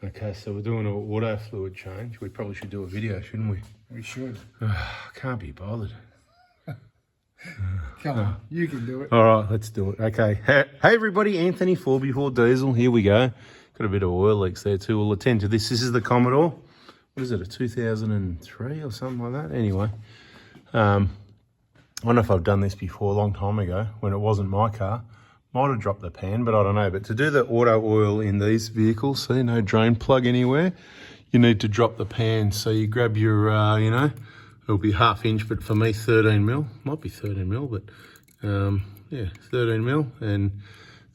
Okay, so we're doing an auto fluid change. We probably should do a video, shouldn't we? We should. Can't be bothered. Come on, you can do it. All right, let's do it. Okay. Hey everybody, Anthony, 4x4 diesel. Here we go. Got a bit of oil leaks there too. We'll attend to this. This is the Commodore. What is it, a 2003 or something like that? Anyway, I don't know if I've done this before, a long time ago, when it wasn't my car. Might have dropped the pan, but I don't know. But to do the auto oil in these vehicles, see, no drain plug anywhere, you need to drop the pan. So you grab your, it'll be 1/2 inch, but for me 13 mil, might be 13 mil, but yeah, 13 mil, and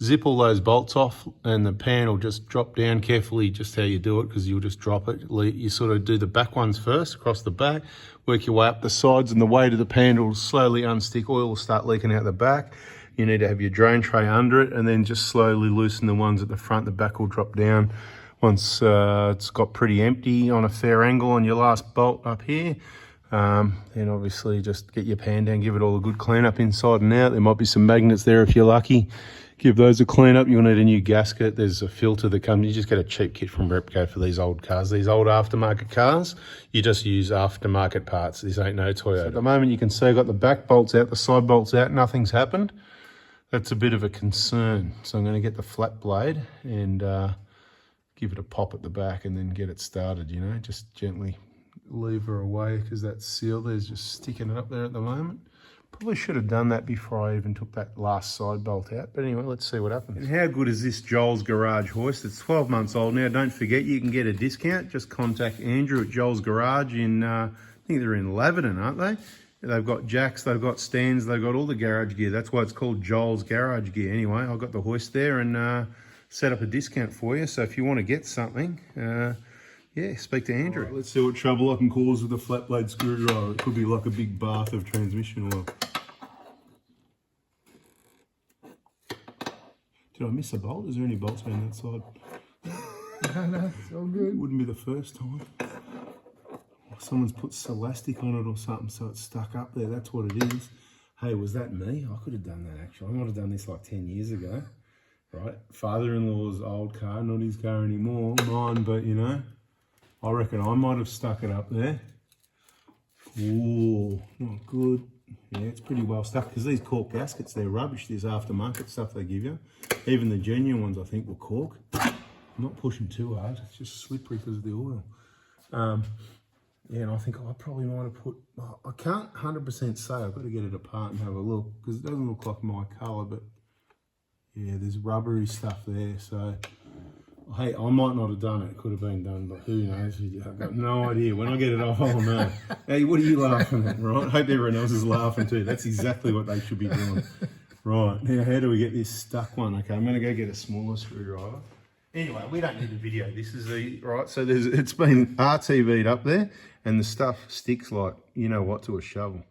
zip all those bolts off, and the pan will just drop down carefully, just how you do it, because you'll just drop it. You sort of do the back ones first, across the back, work your way up the sides, and the weight of the pan will slowly unstick. Oil will start leaking out the back. You need to have your drain tray under it, and then just slowly loosen the ones at the front. The back will drop down once it's got pretty empty on a fair angle on your last bolt up here. Then obviously just get your pan down, give it all a good clean up inside and out. There might be some magnets there if you're lucky. Give those a clean up. You'll need a new gasket. There's a filter that comes. You just get a cheap kit from Repco for these old cars. These old aftermarket cars, you just use aftermarket parts. This ain't no Toyota. So at the moment you can see I've got the back bolts out, the side bolts out, nothing's happened. That's a bit of a concern. So I'm going to get the flat blade and give it a pop at the back and then get it started, just gently lever away because that seal there's just sticking it up there at the moment. Probably should have done that before I even took that last side bolt out. But anyway, let's see what happens. And how good is this Joel's Garage hoist? It's 12 months old now. Don't forget, you can get a discount. Just contact Andrew at Joel's Garage in, I think they're in Laverton, aren't they? They've got jacks, they've got stands, they've got all the garage gear. That's why it's called Joel's Garage Gear. Anyway, I've got the hoist there and set up a discount for you. So if you want to get something, yeah, speak to Andrew. Right, let's see what trouble I can cause with a flat blade screwdriver. It could be like a big bath of transmission oil. Did I miss a bolt? Is there any bolts around that side? No, it's all good. Wouldn't be the first time. Someone's put Celastic on it or something, so it's stuck up there. That's what it is. Hey, was that me? I could have done that actually. I might have done this like 10 years ago, right? Father-in-law's old car, not his car anymore, mine, but I reckon I might have stuck it up there. Ooh, not good. Yeah, it's pretty well stuck because these cork gaskets, they're rubbish. This aftermarket stuff they give you. Even the genuine ones, I think, were cork. I'm not pushing too hard. It's just slippery because of the oil. Yeah, and I think I probably might have put, I can't 100% say, I've got to get it apart and have a look because it doesn't look like my colour, but yeah, there's rubbery stuff there. So, hey, I might not have done it. It could have been done, but who knows? I've got no idea. When I get it off, I'll know. Hey, what are you laughing at, right? I hope everyone else is laughing too. That's exactly what they should be doing. Right, now how do we get this stuck one? Okay, I'm going to go get a smaller screwdriver. Anyway, we don't need a video. This is right, so it's been RTV'd up there and the stuff sticks like, you know what, to a shovel.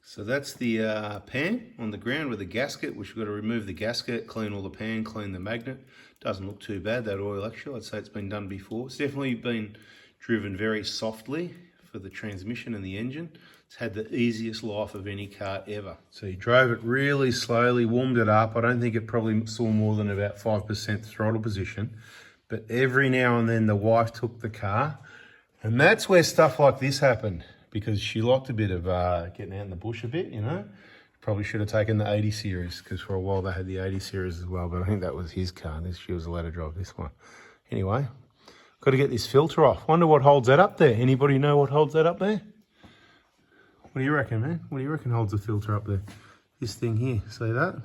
So that's the pan on the ground with the gasket, which we've got to remove the gasket, clean all the pan, clean the magnet. Doesn't look too bad, that oil actually. I'd say it's been done before. It's definitely been driven very softly for the transmission and the engine. It's had the easiest life of any car ever. So he drove it really slowly, warmed it up. I don't think it probably saw more than about 5% throttle position. But every now and then the wife took the car. And that's where stuff like this happened, because she liked a bit of getting out in the bush a bit, Probably should have taken the 80 series, because for a while they had the 80 series as well, but I think that was his car. She was allowed to drive this one. Anyway, got to get this filter off. Wonder what holds that up there. Anybody know what holds that up there? What do you reckon, man? What do you reckon holds the filter up there? This thing here, see that?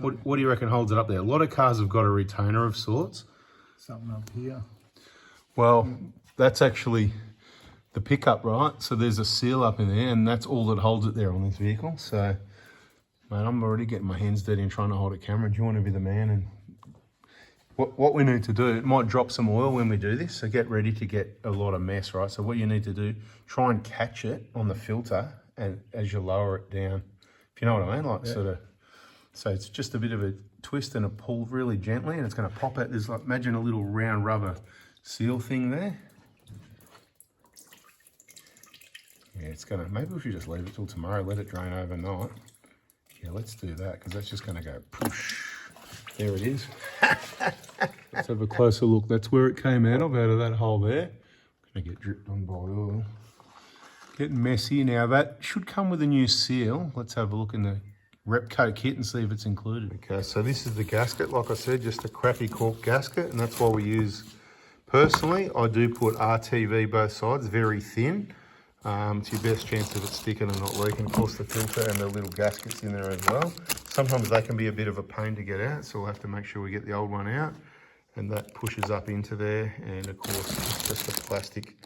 What do you reckon holds it up there? A lot of cars have got a retainer of sorts. Something up here. Well, that's actually the pickup, right? So there's a seal up in there, and that's all that holds it there on this vehicle. So, mate, I'm already getting my hands dirty and trying to hold a camera. Do you want to be the man? And what we need to do, it might drop some oil when we do this, so get ready to get a lot of mess, right? So what you need to do, try and catch it on the filter and as you lower it down, if you know what I mean, like so it's just a bit of a twist and a pull really gently, and it's going to pop out. There's like, imagine a little round rubber seal thing there. Yeah, it's gonna, maybe we should just leave it till tomorrow, let it drain overnight. Yeah, let's do that, because that's just gonna go push. There it is. Let's have a closer look. That's where it came out of that hole there. Gonna get dripped on by oil. Getting messy. Now that should come with a new seal. Let's have a look in the Repco kit and see if it's included. Okay, so this is the gasket, like I said, just a crappy cork gasket, and that's what we use. Personally, I do put RTV both sides, very thin. It's your best chance of it sticking and not leaking. Of course, the filter and the little gaskets in there as well. Sometimes they can be a bit of a pain to get out, so we'll have to make sure we get the old one out. And that pushes up into there, and of course, it's just a plastic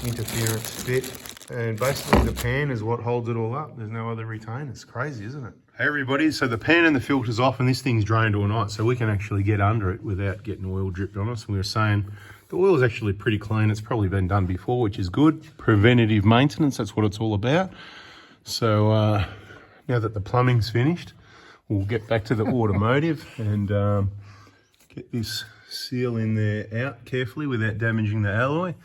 interference bit. And basically the pan is what holds it all up. There's no other retainer. It's crazy, isn't it? Hey everybody, so the pan and the filter's off and this thing's drained all night, so we can actually get under it without getting oil dripped on us. And we were saying the oil's actually pretty clean. It's probably been done before, which is good. Preventative maintenance, that's what it's all about. So now that the plumbing's finished, we'll get back to the automotive and get this seal in there out carefully without damaging the alloy.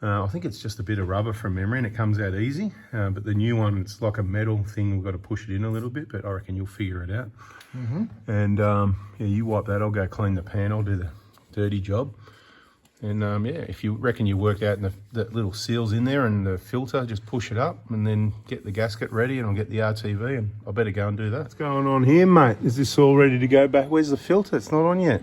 I think it's just a bit of rubber from memory and it comes out easy, but the new one, it's like a metal thing. We've got to push it in a little bit, but I reckon you'll figure it out. And yeah, you wipe that, I'll go clean the pan, I'll do the dirty job. And yeah, if you reckon you work out the little seals in there and the filter, just push it up and then get the gasket ready and I'll get the RTV and I better go and do that. What's going on here, mate? Is this all ready to go back? Where's the filter? It's not on yet.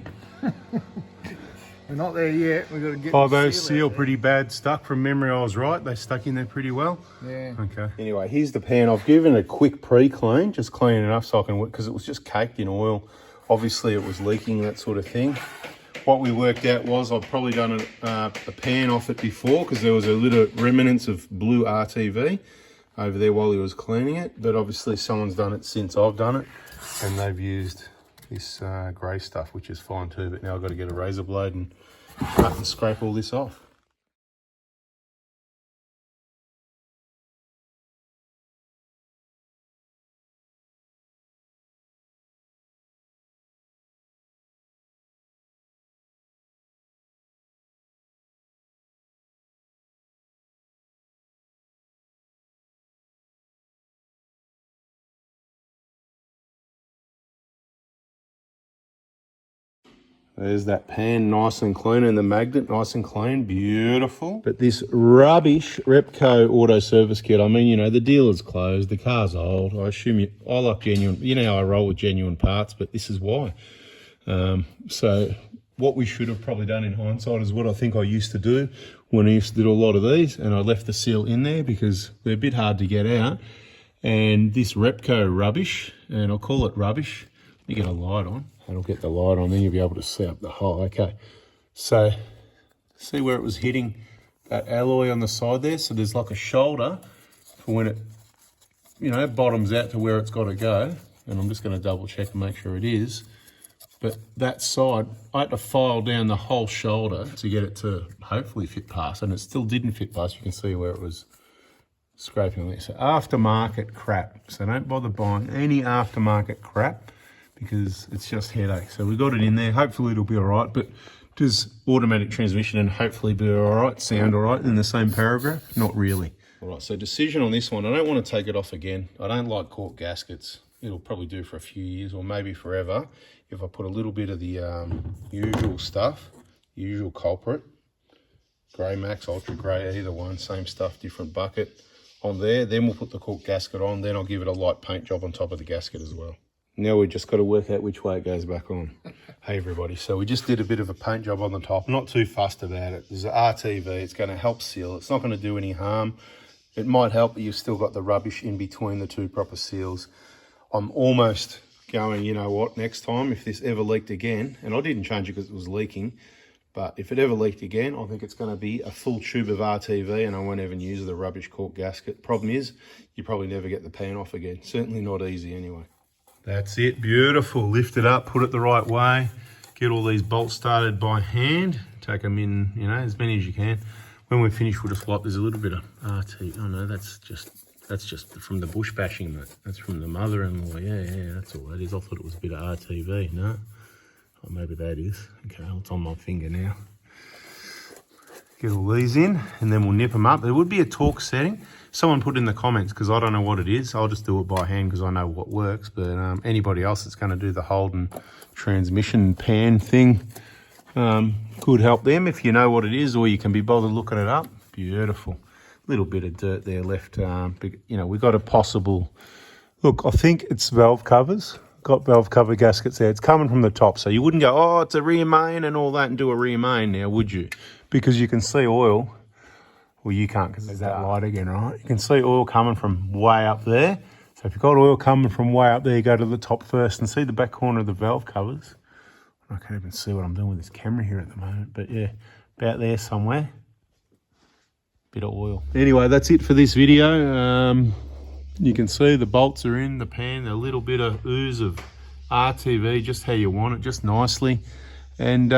We're not there yet. We've got to get Oh, the those seal out pretty bad stuck. From memory, I was right. They stuck in there pretty well. there. Okay. Anyway, here's the pan. I've given it a quick pre-clean, just clean it up so I can work, because it was just caked in oil. Obviously, it was leaking, that sort of thing. What we worked out was I've probably done a pan off it before, because there was a little remnants of blue RTV over there while he was cleaning it. But obviously, someone's done it since I've done it, and they've used this grey stuff, which is fine too. But now I've got to get a razor blade and cut and scrape all this off. There's that pan nice and clean and the magnet nice and clean, beautiful. But this rubbish Repco auto service kit, I mean, you know, the dealer's closed, the car's old. I assume I like genuine, you know how I roll with genuine parts, but this is why. So what we should have probably done in hindsight is what I think I used to do when I used to do a lot of these, and I left the seal in there because they're a bit hard to get out. And this Repco rubbish, and I'll call it rubbish. Let me get a light on. That'll get the light on, then you'll be able to see up the hole. Okay, so see where it was hitting that alloy on the side there? So there's like a shoulder for when it, you know, bottoms out to where it's got to go. And I'm just going to double check and make sure it is. But that side, I had to file down the whole shoulder to get it to hopefully fit past, and it still didn't fit past. You can see where it was scraping on there. So aftermarket crap. So don't bother buying any aftermarket crap, because it's just headache. So we got it in there. Hopefully it'll be all right, but does automatic transmission and hopefully be all right, sound all right in the same paragraph? Not really. All right, so decision on this one. I don't want to take it off again. I don't like cork gaskets. It'll probably do for a few years or maybe forever if I put a little bit of the usual stuff, usual culprit, Grey Max, Ultra Grey, either one, same stuff, different bucket on there. Then we'll put the cork gasket on. Then I'll give it a light paint job on top of the gasket as well. Now we've just got to work out which way it goes back on. Hey everybody, so we just did a bit of a paint job on the top. Not too fussed about it. There's an RTV, it's going to help seal. It's not going to do any harm. It might help, but you've still got the rubbish in between the two proper seals. I'm almost going, you know what, next time, if this ever leaked again, and I didn't change it because it was leaking, but if it ever leaked again, I think it's going to be a full tube of RTV and I won't even use the rubbish cork gasket. Problem is, you probably never get the pan off again. Certainly not easy anyway. That's it, beautiful. Lift it up, put it the right way. Get all these bolts started by hand. Take them in, you know, as many as you can. When we're finished, we'll just wipe. There's a little bit of RT. Oh no, that's just from the bush bashing, mate. That's from the mother-in-law. Yeah, that's all that is. I thought it was a bit of RTV. No, oh, maybe that is. Okay, well, it's on my finger now. Get all these in, and then we'll nip them up. There would be a torque setting. Someone put in the comments, because I don't know what it is. I'll just do it by hand because I know what works. But anybody else that's going to do the Holden transmission pan thing could help them if you know what it is, or you can be bothered looking it up. Beautiful. Little bit of dirt there left. But, you know, we got a possible... Look, I think it's valve covers. Got valve cover gaskets there. It's coming from the top, so you wouldn't go, oh, it's a rear main and all that and do a rear main now, would you? Because you can see oil. Well, you can't because there's that light again, right? You can see oil coming from way up there. So if you've got oil coming from way up there, you go to the top first and see the back corner of the valve covers. I can't even see what I'm doing with this camera here at the moment, but yeah, about there somewhere. Bit of oil. Anyway, that's it for this video. You can see the bolts are in the pan, a little bit of ooze of RTV, just how you want it, just nicely. And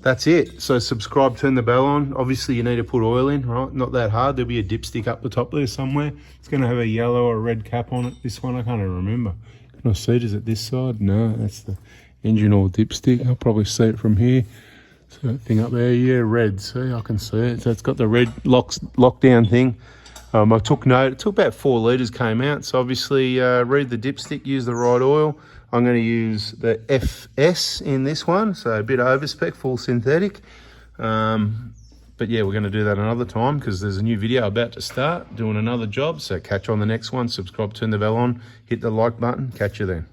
that's it. So subscribe, turn the bell on. Obviously you need to put oil in, right? Not that hard. There'll be a dipstick up the top there somewhere. It's going to have a yellow or a red cap on it. This one, I can't even remember. Can I see it? Is it this side? No, that's the engine oil dipstick. I'll probably see it from here. So that thing up there, yeah, red. See, I can see it. So it's got the red lockdown thing. I took note. It took about 4 litres came out. So obviously read the dipstick, use the right oil. I'm going to use the FS in this one. So a bit overspec, full synthetic. But yeah, we're going to do that another time because there's a new video about to start doing another job. So catch you on the next one. Subscribe, turn the bell on, hit the like button. Catch you then.